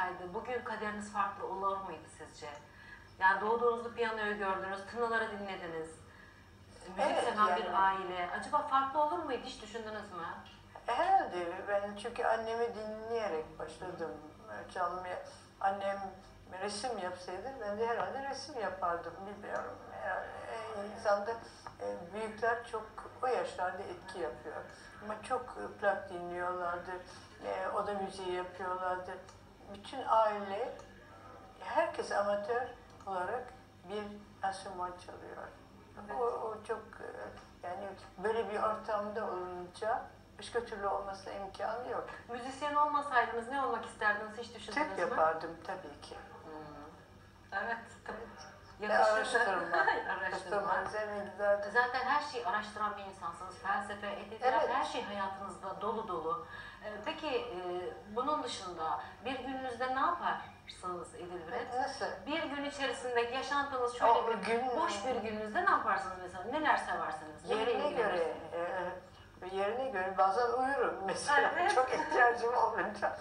olmasaydı bugün kaderiniz farklı olur muydu sizce? Yani doğduğunuzda piyanoyu gördünüz, tınıları dinlediniz. Müzik Evet, seven yani. bir aile. Acaba farklı olur muydu? Hiç düşündünüz mü? Herhalde ben çünkü annemi dinleyerek başladım çalmaya. Annem resim yapsaydı ben de herhalde resim yapardım, bilmiyorum. Herhalde insanda büyükler çok o yaşlarda etki yapıyor. Ama çok plak dinliyorlardı, oda müziği yapıyorlardı. Bütün aile, herkes amatör olarak bir enstrüman çalıyor. Evet. O çok yani böyle bir ortamda olunca başka türlü olmasına imkanı yok. Müzisyen olmasaydınız ne olmak isterdiniz? Hiç düşündünüz Tek mü? yapardım tabii ki. Evet. Tabii. Araştırma. Araştırma. Araştırma üzerine giderdim. Zaten her şeyi araştıran bir insansınız. Felsefe, edebiyat, Evet. her şey hayatınızda dolu dolu. Peki bunun dışında bir gününüzde ne yaparsınız Edilbret? Nasıl? Bir gün içerisindeki yaşantınız şöyle O bir gün- boş bir gününüzde ne yaparsınız mesela? Neler seversiniz? Neyle Yerine göre, ilgilenirsiniz? yerine göre bazen uyurum mesela. Evet. Çok ihtiyacım olunca.